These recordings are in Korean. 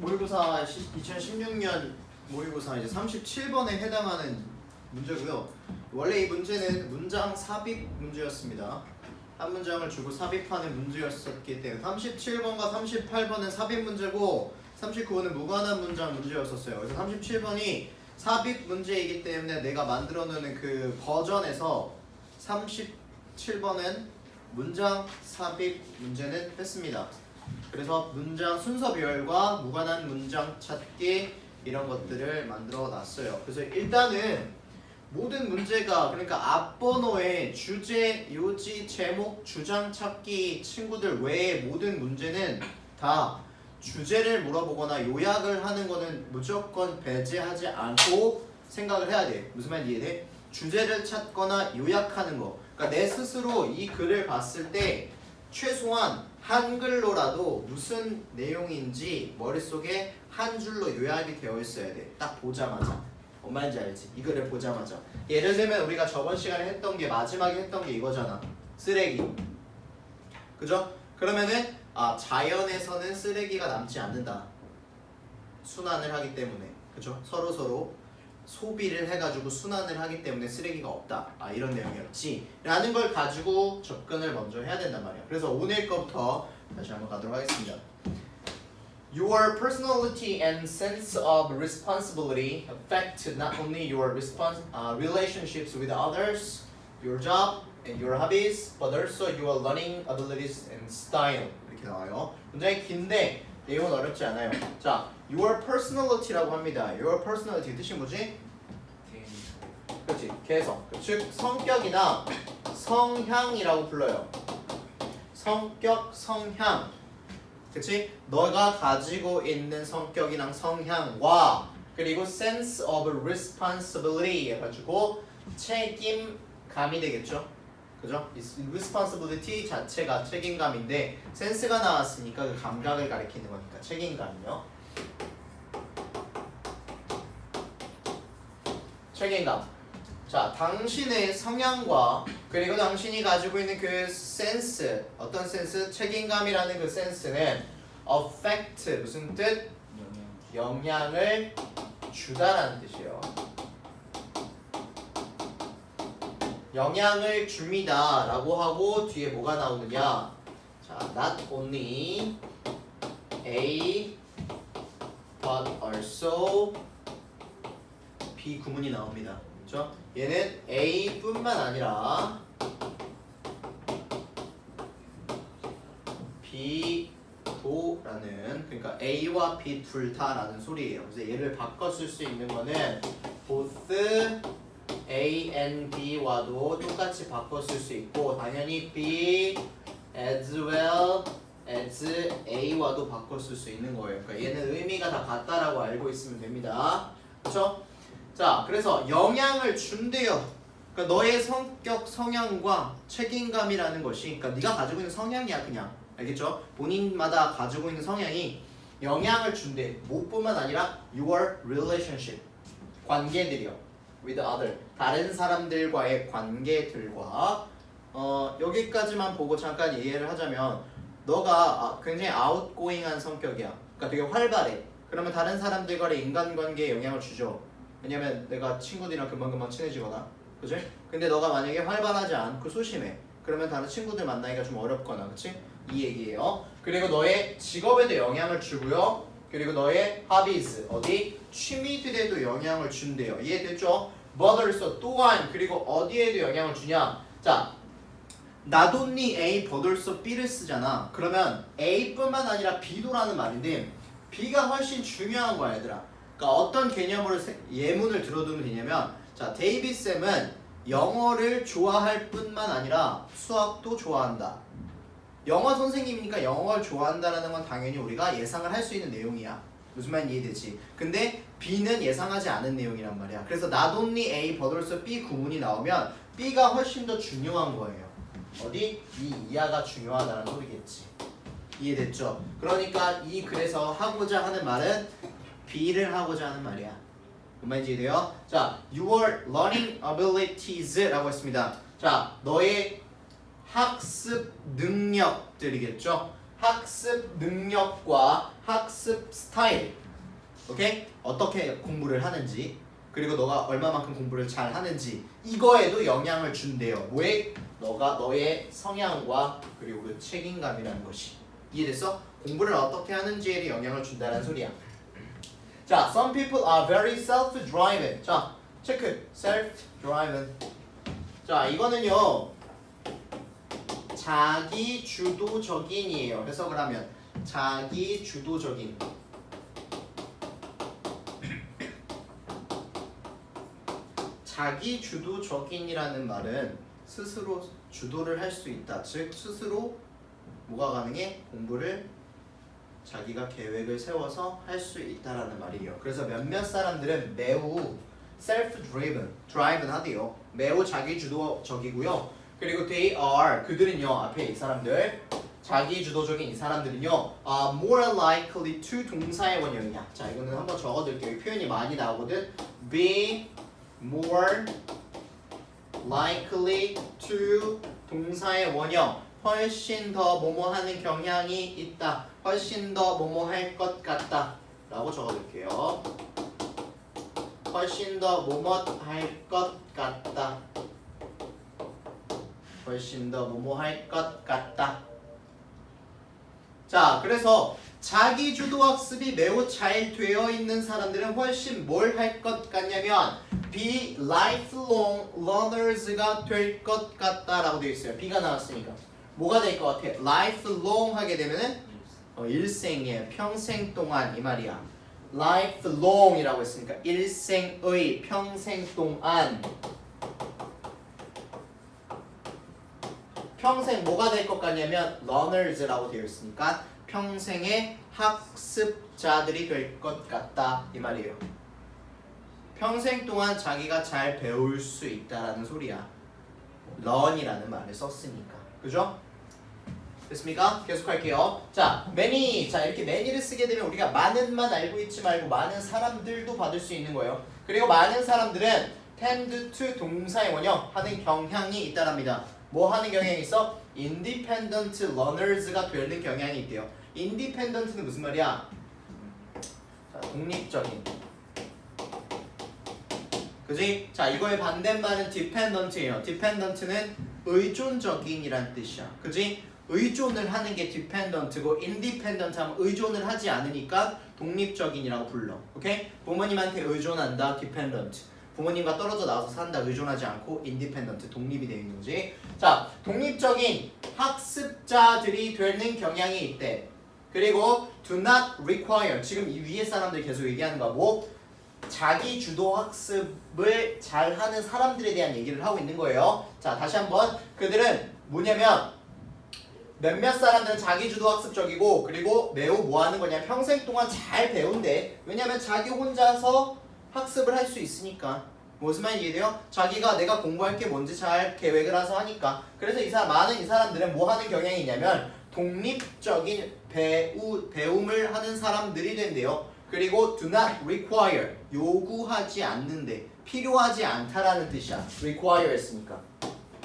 모의고사 2016년 모의고사 이제 37번에 해당하는 문제고요. 원래 이 문제는 문장 삽입 문제였습니다. 한 문장을 주고 삽입하는 문제였었기 때문에 37번과 38번은 삽입 문제고 39번은 무관한 문장 문제였었어요. 그래서 37번이 삽입 문제이기 때문에 내가 만들어 놓는 그 버전에서 37번은 문장 삽입 문제는 했습니다. 그래서 문장 순서 비율과 무관한 문장 찾기 이런 것들을 만들어 놨어요. 그래서 일단은 모든 문제가 그러니까 앞번호에 주제, 요지, 제목, 주장 찾기 친구들 외에 모든 문제는 다 주제를 물어보거나 요약을 하는 거는 무조건 배제하지 않고 생각을 해야 돼. 무슨 말인지 이해돼? 주제를 찾거나 요약하는 거. 그러니까 내 스스로 이 글을 봤을 때 최소한 한글로라도 무슨 내용인지 머릿속에 한 줄로 요약이 되어 있어야 돼. 딱 보자마자. 뭔 말인지 알지? 이 글을 보자마자. 예를 들면 우리가 저번 시간에 했던 게 마지막에 했던 게 이거잖아. 쓰레기. 그죠? 그러면은 자연에서는 쓰레기가 남지 않는다. 순환을 하기 때문에. 그죠? 서로 소비를 해가지고 순환을 하기 때문에 쓰레기가 없다. 이런 내용이었지. 라는 걸 가지고 접근을 먼저 해야 된단 말이야. 그래서 오늘 거부터 다시 한번 가도록 하겠습니다. Your personality and sense of responsibility affect not only your relationships with others, your job, and your hobbies, but also your learning abilities and style. 이렇게 나와요. 굉장히 긴데 내용은 어렵지 않아요. 자, your personality라고 합니다. Your personality 뜻이 뭐지? 그렇지, 개성. 즉 성격이나 성향이라고 불러요. 성격, 성향. 그치? 너가 가지고 있는 성격이랑 성향과 그리고 sense of responsibility 해가지고 책임감이 되겠죠? 그죠? responsibility 자체가 책임감인데 sense가 나왔으니까 그 감각을 가리키는 거니까 책임감이요. 책임감. 자, 당신의 성향과 그리고 당신이 가지고 있는 그 센스, 어떤 센스? 책임감이라는 그 센스는 affect, 무슨 뜻? 영향을 주다라는 뜻이에요. 영향을 줍니다 라고 하고 뒤에 뭐가 나오느냐? 자, not only A but also B 구문이 나옵니다. 그렇죠? 얘는 A뿐만 아니라 B도라는, 그러니까 A와 B 둘 다라는 소리예요. 그래서 얘를 바꿔 쓸 수 있는 거는 both A and B와도 똑같이 바꿔 쓸 수 있고 당연히 B as well as A와도 바꿔 쓸 수 있는 거예요. 그러니까 얘는 의미가 다 같다라고 알고 있으면 됩니다. 그렇죠? 자, 그래서 영향을 준대요. 그러니까 너의 성격, 성향과 책임감이라는 것이, 그러니까 네가 가지고 있는 성향이야 그냥. 알겠죠? 본인마다 가지고 있는 성향이 영향을 준대. 뭐뿐만 아니라 your relationship, 관계들이요. with other, 다른 사람들과의 관계들과 여기까지만 보고 잠깐 이해를 하자면 너가 굉장히 outgoing한 성격이야. 그러니까 되게 활발해. 그러면 다른 사람들과의 인간관계에 영향을 주죠. 왜냐면 내가 친구들이랑 금방금방 친해지거나, 그치? 근데 너가 만약에 활발하지 않고 소심해. 그러면 다른 친구들 만나기가 좀 어렵거나, 그치? 이 얘기예요. 그리고 너의 직업에도 영향을 주고요. 그리고 너의 hobbies, 어디? 취미들에도 영향을 준대요. 이해됐죠? but also, 또한, 그리고 어디에도 영향을 주냐? 자, not only A, but also B를 쓰잖아. 그러면 A뿐만 아니라 B도라는 말인데 B가 훨씬 중요한 거야, 얘들아. 그러니까 어떤 개념으로 예문을 들어두면 되냐면, 자, 데이비 쌤은 영어를 좋아할 뿐만 아니라 수학도 좋아한다. 영어 선생님이니까 영어를 좋아한다라는 건 당연히 우리가 예상을 할 수 있는 내용이야. 무슨 말인지 이해되지? 근데 B는 예상하지 않은 내용이란 말이야. 그래서 not only A but also B 구문이 나오면 B가 훨씬 더 중요한 거예요. 어디? 이 이하가 중요하다는 소리겠지. 이해됐죠? 그러니까 그래서 하고자 하는 말은 B를 하고자 하는 말이야. 뭔 말인지 이해돼요? 자, your learning abilities라고 했습니다. 자, 너의 학습 능력들이겠죠? 학습 능력과 학습 스타일, 오케이? 어떻게 공부를 하는지, 그리고 너가 얼마만큼 공부를 잘 하는지 이거에도 영향을 준대요. 뭐에? 너가 너의 성향과 그리고 그 책임감이라는 것이. 이해됐어? 공부를 어떻게 하는지에 영향을 준다는 소리야. 자, some people are very self-driven. 자, 체크. self-driven. 자, 이거는요. 자기 주도적인이에요. 해석을 하면 자기 주도적인. 자기 주도적인이라는 말은 스스로 주도를 할 수 있다. 즉 스스로 뭐가 가능해? 공부를 자기가 계획을 세워서 할 수 있다라는 말이에요. 그래서 몇몇 사람들은 매우 self-driven, driven 하대요. 매우 자기 주도적이고요. 그리고 they are, 그들은요, 앞에 이 사람들, 자기 주도적인 이 사람들은요, more likely to 동사의 원형이야. 자, 이거는 한번 적어둘게요. 이 표현이 많이 나오거든. be more likely to 동사의 원형, 훨씬 더 뭐뭐 하는 경향이 있다, 훨씬 더 뭐뭐 할 것 같다 라고 적어둘게요. 훨씬 더 뭐뭐 할 것 같다, 훨씬 더 뭐뭐 할 것 같다. 자, 그래서 자기 주도 학습이 매우 잘 되어 있는 사람들은 훨씬 뭘 할 것 같냐면 be lifelong learners가 될 것 같다라고 되어 있어요. B가 나왔으니까 뭐가 될 것 같아? lifelong 하게 되면은 일생에 평생 동안 이 말이야. lifelong이라고 했으니까 일생의 평생 동안 평생 뭐가 될 것 같냐면 learners라고 되어 있으니까 평생의 학습자들이 될 것 같다 이 말이에요. 평생 동안 자기가 잘 배울 수 있다라는 소리야. learn이라는 말을 썼으니까. 그죠? 됐습니까? 계속할게요. 자, many. 자, 이렇게 many를 쓰게 되면 우리가 많은만 알고 있지 말고 많은 사람들도 받을 수 있는 거예요. 그리고 많은 사람들은 tend to 동사의 원형 하는 경향이 있다랍니다. 뭐 하는 경향이 있어? independent learners가 되는 경향이 있대요. independent는 무슨 말이야? 자, 독립적인. 그지? 자, 이거의 반대말은 dependent예요. dependent는 의존적인이란 뜻이야. 그지? 의존을 하는 게 dependent고 independent 하면 의존을 하지 않으니까 독립적인이라고 불러. 오케이? 부모님한테 의존한다, dependent. 부모님과 떨어져 나와서 산다, 의존하지 않고 independent, 독립이 되어 있는 거지. 자, 독립적인 학습자들이 되는 경향이 있대. 그리고 do not require. 지금 이 위에 사람들이 계속 얘기하는 거고 자기 주도 학습을 잘하는 사람들에 대한 얘기를 하고 있는 거예요. 자, 다시 한번 그들은 뭐냐면 몇몇 사람들은 자기 주도 학습적이고 그리고 매우 뭐 하는 거냐 평생 동안 잘 배운대. 왜냐면 자기 혼자서 학습을 할 수 있으니까. 무슨 말인지 이해돼요? 자기가 내가 공부할 게 뭔지 잘 계획을 해서 하니까. 그래서 많은 이 사람들은 뭐 하는 경향이 있냐면 독립적인 배움을 하는 사람들이 된대요. 그리고 do not require 요구하지 않는데 필요하지 않다라는 뜻이야. require 했으니까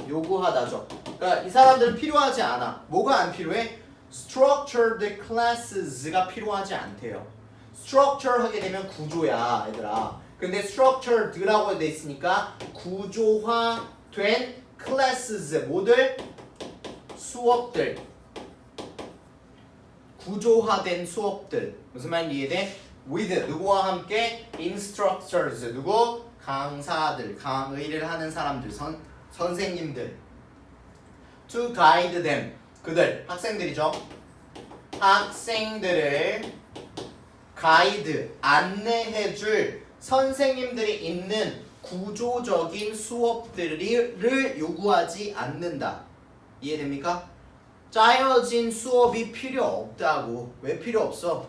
요구하다죠. 그러니까 이 사람들은 필요하지 않아. 뭐가 안 필요해? structured classes가 필요하지 않대요. structure 하게 되면 구조야 얘들아. 근데 structured라고 돼 있으니까 구조화된 classes 뭐들? 수업들. 구조화된 수업들. 무슨 말인지 이해돼? with 누구와 함께 instructors 누구? 강사들, 강의를 하는 사람들, 선생님들. to guide them 그들 학생들이죠. 학생들을 가이드 안내해줄 선생님들이 있는 구조적인 수업들을 요구하지 않는다. 이해됩니까? 짜여진 수업이 필요 없다고. 왜 필요 없어?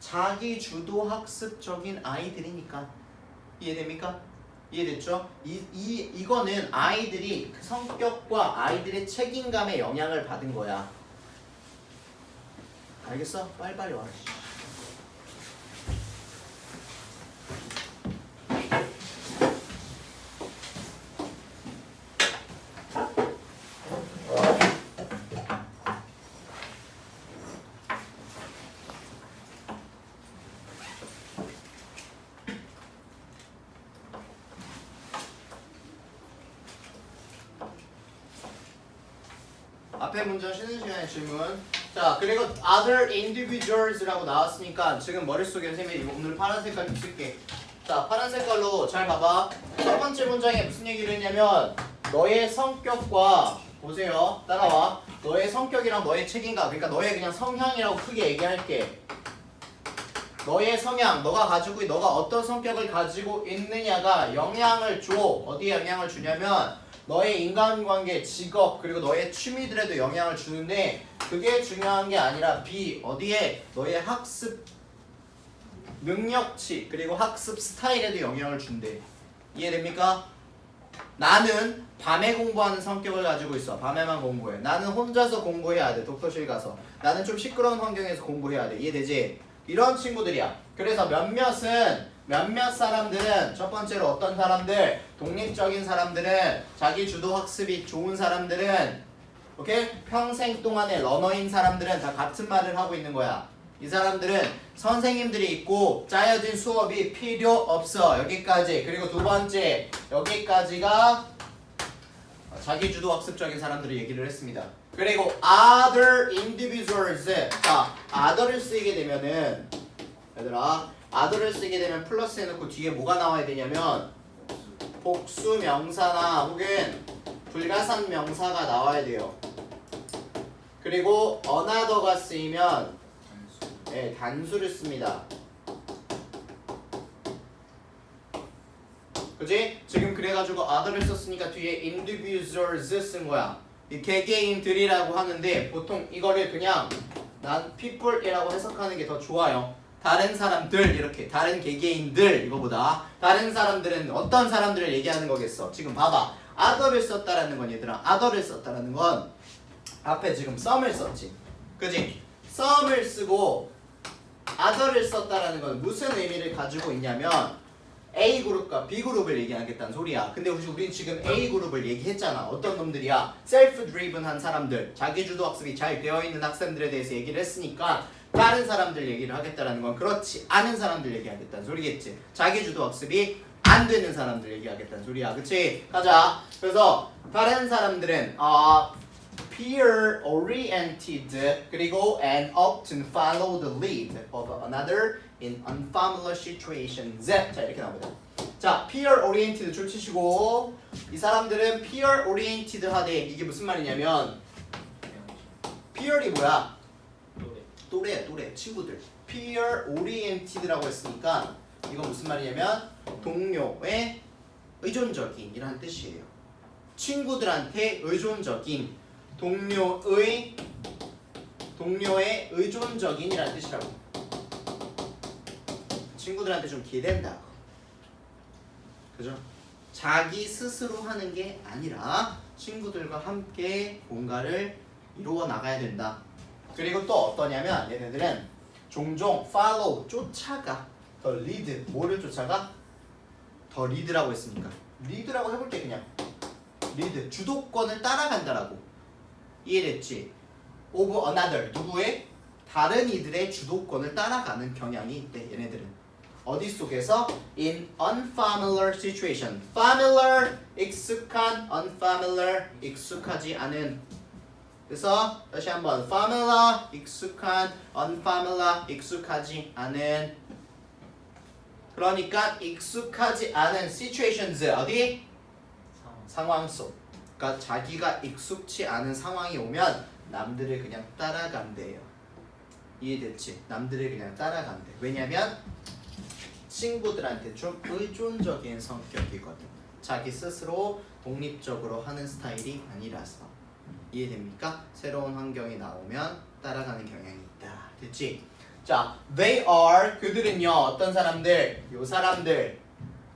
자기 주도 학습적인 아이들이니까. 이해됩니까? 이해됐죠? 이거는 아이들이 그 성격과 아이들의 책임감에 영향을 받은 거야. 알겠어? 빨리빨리 와. 앞에 문장 쉬는 시간에 질문. 자, 그리고 other individuals라고 나왔으니까 지금 머릿속에 선생님이 오늘 파란 색깔 좀 쓸게. 자, 파란 색깔로 잘 봐봐. 첫 번째 문장에 무슨 얘기를 했냐면 너의 성격과 보세요. 따라와. 너의 성격이랑 너의 책임감, 그러니까 너의 그냥 성향이라고 크게 얘기할게. 너의 성향, 너가 어떤 성격을 가지고 있느냐가 영향을 줘. 어디에 영향을 주냐면 너의 인간관계, 직업, 그리고 너의 취미들에도 영향을 주는데 그게 중요한 게 아니라 어디에 너의 학습 능력치 그리고 학습 스타일에도 영향을 준대. 이해됩니까? 나는 밤에 공부하는 성격을 가지고 있어. 밤에만 공부해. 나는 혼자서 공부해야 돼. 독서실 가서. 나는 좀 시끄러운 환경에서 공부해야 돼. 이해되지? 이런 친구들이야. 그래서 몇몇 사람들은 첫 번째로 어떤 사람들, 독립적인 사람들은, 자기 주도 학습이 좋은 사람들은, 오케이? 평생 동안의 러너인 사람들은 다 같은 말을 하고 있는 거야. 이 사람들은 선생님들이 있고 짜여진 수업이 필요 없어. 여기까지. 그리고 두 번째, 여기까지가 자기 주도 학습적인 사람들이 얘기를 했습니다. 그리고 other individuals. 자, other를 쓰게 되면은 얘들아, other를 쓰게 되면 플러스 해놓고 뒤에 뭐가 나와야 되냐면 복수 명사나 혹은 불가산 명사가 나와야 돼요. 그리고 another가 쓰이면 단수를 씁니다. 그치? 지금 그래가지고 other를 썼으니까 뒤에 individuals 쓴 거야. 이 개개인들이라고 하는데 보통 이거를 그냥 난 people이라고 해석하는 게 더 좋아요. 다른 사람들 이렇게 다른 개개인들 이거보다 다른 사람들은 어떤 사람들을 얘기하는 거겠어. 지금 봐봐. other를 썼다라는 건 얘들아 other를 썼다라는 건 앞에 지금 some을 썼지. 그치? some을 쓰고 other를 썼다라는 건 무슨 의미를 가지고 있냐면 A그룹과 B그룹을 얘기하겠다는 소리야. 근데 우린 지금 A그룹을 얘기했잖아. 어떤 놈들이야? self-driven한 사람들, 자기주도 학습이 잘 되어있는 학생들에 대해서 얘기를 했으니까 다른 사람들 얘기를 하겠다는 건 그렇지 않은 사람들 얘기하겠다는 소리겠지. 자기주도 학습이 안 되는 사람들 얘기하겠다는 소리야. 그치? 가자. 그래서 다른 사람들은 peer-oriented 그리고 and often follow the lead of another in unfamiliar situations. 자, 이렇게 나옵니다. 자, peer-oriented 줄 치시고 이 사람들은 peer-oriented 하되 이게 무슨 말이냐면 peer이 뭐야? 또래 친구들. peer-oriented라고 했으니까 이건 무슨 말이냐면 동료의 의존적인 이라는 뜻이에요. 친구들한테 의존적인 동료의 의존적인이라는 뜻이라고. 친구들한테 좀 기댄다고. 그죠? 자기 스스로 하는 게 아니라 친구들과 함께 뭔가를 이루어 나가야 된다. 그리고 또 어떠냐면 얘네들은 종종 follow 쫓아가. 더 lead 뭐를 쫓아가? 더 lead라고 했으니까 lead라고 해볼게. 그냥 lead 주도권을 따라간다라고. 이해됐지? of another 누구의? 다른 이들의 주도권을 따라가는 경향이 있대. 얘네들은 어디 속에서? in unfamiliar situation. familiar 익숙한, unfamiliar 익숙하지 않은. 그래서 다시 한번 familiar 익숙한, unfamiliar 익숙하지 않은. 그러니까 익숙하지 않은 situations 어디? 상황 속. 그러니까 자기가 익숙치 않은 상황이 오면 남들을 그냥 따라간대요. 이해됐지? 남들을 그냥 따라간대. 왜냐면 친구들한테 좀 의존적인 성격이거든. 자기 스스로 독립적으로 하는 스타일이 아니라서. 이해됩니까? 새로운 환경이 나오면 따라가는 경향이 있다. 됐지? 자, they are 그들은요 어떤 사람들? 요 사람들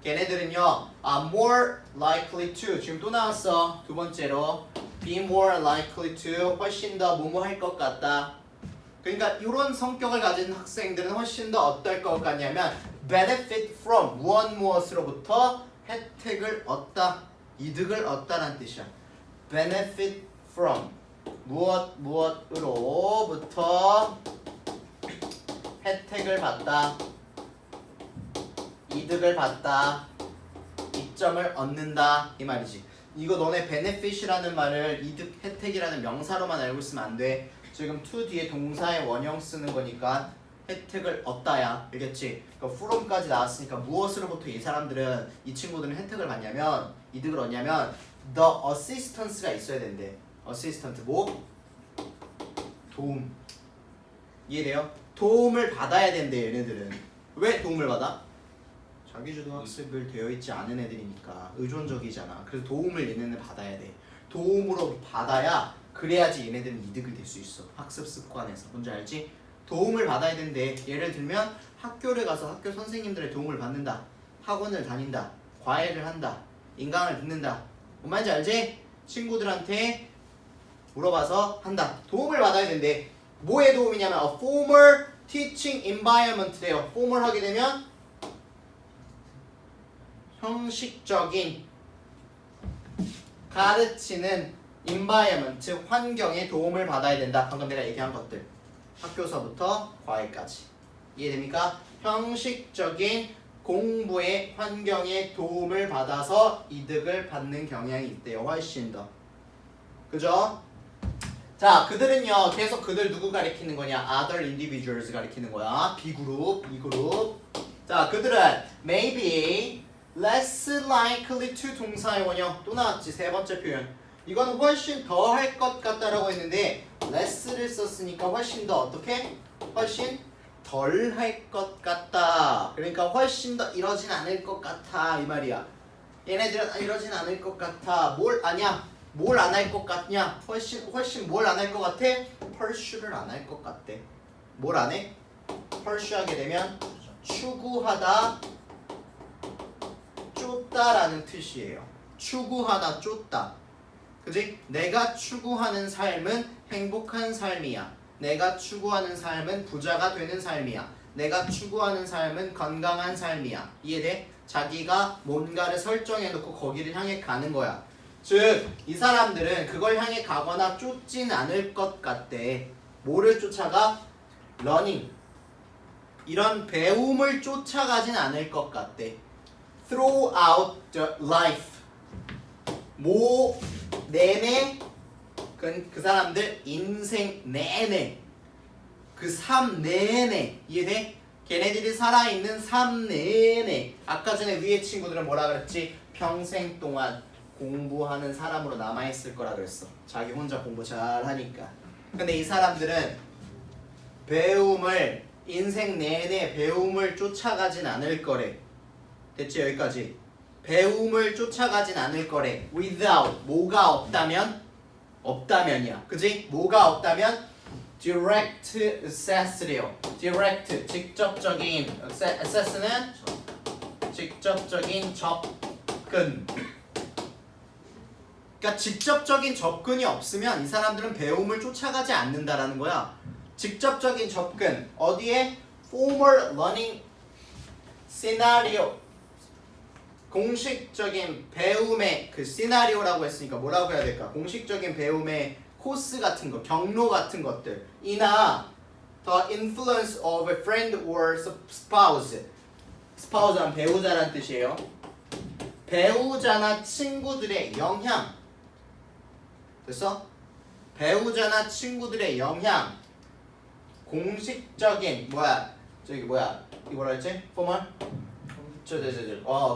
걔네들은요 more likely to 지금 또 나왔어. 두 번째로 be more likely to 훨씬 더 뭐뭐 할 것 같다. 그러니까 이런 성격을 가진 학생들은 훨씬 더 어떨 것 같냐면 benefit from 무엇으로부터 혜택을 얻다, 이득을 얻다라는 뜻이야. benefit from 무엇으로부터 혜택을 받다, 이득을 받다, 이점을 얻는다 이 말이지. 이거 너네 benefit이라는 말을 이득, 혜택이라는 명사로만 알고 있으면 안 돼. 지금 to 뒤에 동사의 원형 쓰는 거니까 혜택을 얻다야. 알겠지? 그러니까 from까지 나왔으니까 무엇으로부터 이 사람들은, 이 친구들은 혜택을 받냐면, 이득을 얻냐면 the assistance가 있어야 된대. assistant 뭐? 도움. 이해돼요? 도움을 받아야 된대 얘네들은. 왜 도움을 받아? 자기주도 학습을 되어 있지 않은 애들이니까 의존적이잖아. 그래서 도움을 얘네는 받아야 돼. 도움으로 받아야 그래야지 얘네들은 이득을 낼 수 있어. 학습 습관에서. 뭔지 알지? 도움을 받아야 된대. 예를 들면 학교를 가서 학교 선생님들의 도움을 받는다. 학원을 다닌다. 과외를 한다. 인강을 듣는다. 뭔 말인지 알지? 친구들한테 물어봐서 한다. 도움을 받아야 된대. 뭐의 도움이냐면 a formal teaching environment래요. formal 하게 되면 형식적인 가르치는 environment, 환경에 도움을 받아야 된다. 방금 내가 얘기한 것들. 학교서부터 과외까지. 이해됩니까? 형식적인 공부의 환경에 도움을 받아서 이득을 받는 경향이 있대요. 훨씬 더. 그죠? 자, 그들은요, 계속 그들 누구 가리키는 거냐? Other individuals 가리키는 거야. B그룹, B그룹. 자, 그들은 maybe less likely to 동사의 원형. 또 나왔지, 세 번째 표현. 이거는 훨씬 더 할 것 같다라고 했는데 less를 썼으니까 훨씬 더 어떻게? 훨씬 덜 할 것 같다. 그러니까 훨씬 더 이러진 않을 것 같아 이 말이야. 얘네들은 이러진 않을 것 같아. 뭘 아냐? 뭘 안 할 것 같냐? 훨씬 뭘 안 할 것 같아? pursue를 안 할 것 같대. 뭘 안 해? pursue하게 되면 추구하다, 쫓다라는 뜻이에요. 추구하다, 쫓다. 그지? 내가 추구하는 삶은 행복한 삶이야. 내가 추구하는 삶은 부자가 되는 삶이야. 내가 추구하는 삶은 건강한 삶이야. 이해돼? 자기가 뭔가를 설정해놓고 거기를 향해 가는 거야. 즉, 이 사람들은 그걸 향해 가거나 쫓진 않을 것 같대. 뭐를 쫓아가? 러닝. 이런 배움을 쫓아가진 않을 것 같대. Throughout the life. 내내 그 사람들 인생 내내 그 삶 내내 이해돼? 걔네들이 살아있는 삶 내내 아까 전에 위에 친구들은 뭐라 그랬지? 평생 동안 공부하는 사람으로 남아있을 거라 그랬어. 자기 혼자 공부 잘하니까. 근데 이 사람들은 배움을 인생 내내 배움을 쫓아가진 않을 거래. 됐지? 여기까지. 배움을 쫓아가진 않을 거래. without 뭐가 없다면? 없다면이야. 그지? 뭐가 없다면? direct access래요. direct 직접적인 access는 직접적인 접근. 그러니까 직접적인 접근이 없으면 이 사람들은 배움을 쫓아가지 않는다라는 거야. 직접적인 접근. 어디에? formal learning scenario. 공식적인 배움의 그 시나리오라고 했으니까 뭐라고 해야 될까? 공식적인 배움의 코스 같은 거, 경로 같은 것들 이나 the influence of a friend or spouse. spouse란 배우자란 뜻이에요. 배우자나 친구들의 영향. 됐어? 배우자나 친구들의 영향. 공식적인 저기 이거 뭐라 했지? formal?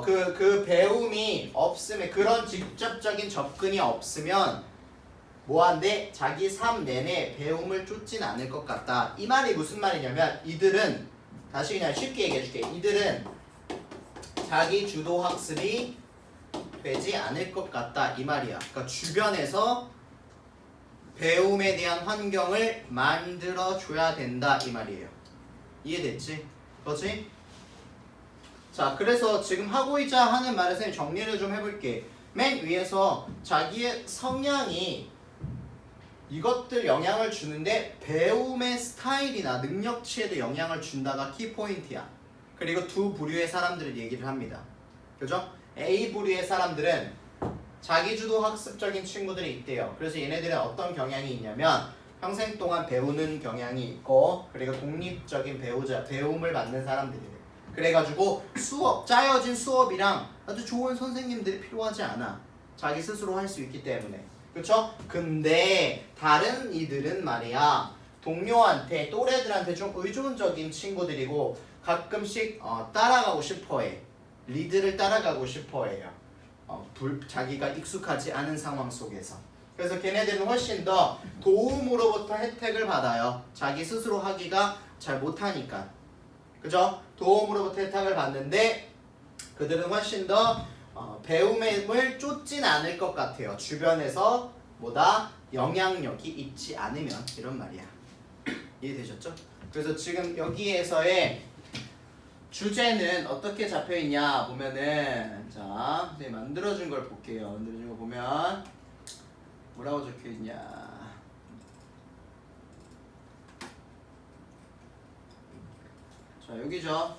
그 배움이 없으면 그런 직접적인 접근이 없으면 뭐한데 자기 삶 내내 배움을 쫓진 않을 것 같다. 이 말이 무슨 말이냐면 이들은 다시 그냥 쉽게 얘기해줄게. 이들은 자기 주도 학습이 되지 않을 것 같다 이 말이야. 그러니까 주변에서 배움에 대한 환경을 만들어 줘야 된다 이 말이에요. 이해됐지? 그렇지? 자, 그래서 지금 하고자 하는 말을 선생님 정리를 좀 해볼게. 맨 위에서 자기의 성향이 이것들 영향을 주는데 배움의 스타일이나 능력치에도 영향을 준다가 키포인트야. 그리고 두 부류의 사람들을 얘기를 합니다. 그죠? A 부류의 사람들은 자기주도 학습적인 친구들이 있대요. 그래서 얘네들은 어떤 경향이 있냐면 평생 동안 배우는 경향이 있고 그리고 독립적인 배움을 받는 사람들이래. 그래가지고 짜여진 수업이랑 아주 좋은 선생님들이 필요하지 않아. 자기 스스로 할 수 있기 때문에. 그쵸? 근데 다른 이들은 말이야 동료한테 또래들한테 좀 의존적인 친구들이고 가끔씩 따라가고 싶어해. 리드를 따라가고 싶어해요. 자기가 익숙하지 않은 상황 속에서. 그래서 걔네들은 훨씬 더 도움으로부터 혜택을 받아요. 자기 스스로 하기가 잘 못하니까. 그죠? 도움으로부터 혜택을 받는데 그들은 훨씬 더 배움을 쫓진 않을 것 같아요. 주변에서 보다 영향력이 있지 않으면 이런 말이야. 이해되셨죠? 그래서 지금 여기에서의 주제는 어떻게 잡혀있냐 보면은 자 선생님 만들어준 걸 볼게요. 만들어준 거 보면 뭐라고 적혀있냐. 자 여기죠.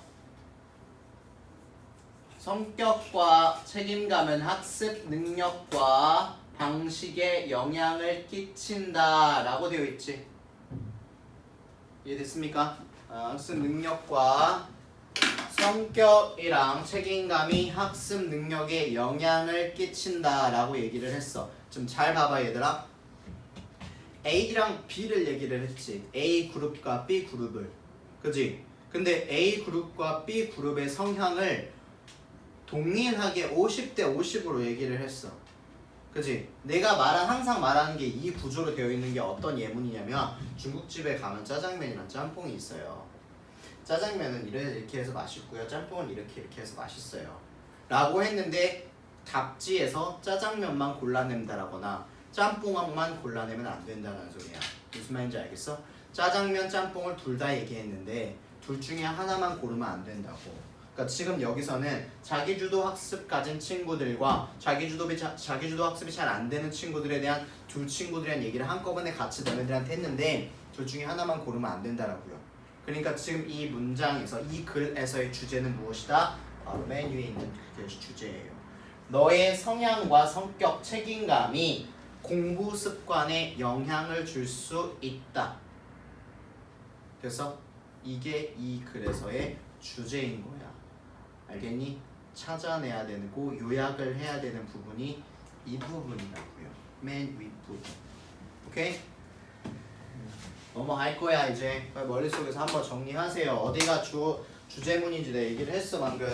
성격과 책임감은 학습 능력과 방식에 영향을 끼친다 라고 되어 있지. 이해됐습니까? 학습 능력과 성격이랑 책임감이 학습 능력에 영향을 끼친다 라고 얘기를 했어. 좀 잘 봐봐 얘들아. A랑 B를 얘기를 했지. A 그룹과 B 그룹을. 그지? 근데 A 그룹과 B 그룹의 성향을 동일하게 50대 50으로 얘기를 했어. 그지? 내가 항상 말하는 게 이 구조로 되어 있는 게 어떤 예문이냐면 중국집에 가면 짜장면이랑 짬뽕이 있어요. 짜장면은 이렇게 해서 맛있고요. 짬뽕은 이렇게 해서 맛있어요. 라고 했는데 답지에서 짜장면만 골라낸다라거나 짬뽕만 골라내면 안 된다는 소리야. 무슨 말인지 알겠어? 짜장면, 짬뽕을 둘 다 얘기했는데 둘 중에 하나만 고르면 안 된다고. 그러니까 지금 여기서는 자기주도 학습 가진 친구들과 자기주도 학습이 잘 안 되는 친구들에 대한 두 친구들에 대한 얘기를 한꺼번에 같이 너네들한테 했는데 둘 중에 하나만 고르면 안 된다라고요. 그러니까 지금 이 문장에서 이 글에서의 주제는 무엇이다? 바로 맨 위에 있는 그게 주제예요. 너의 성향과 성격, 책임감이 공부 습관에 영향을 줄 수 있다. 그래서 이게 이 글에서의 주제인 거야. 알겠니? 찾아내야 되고 요약을 해야 되는 부분이 이 부분이라고요. 맨 윗부분. 오케이? 넘어갈 거야 이제. 머릿속에서 한번 정리하세요. 어디가 주제문인지 내가 얘기를 했어 방금.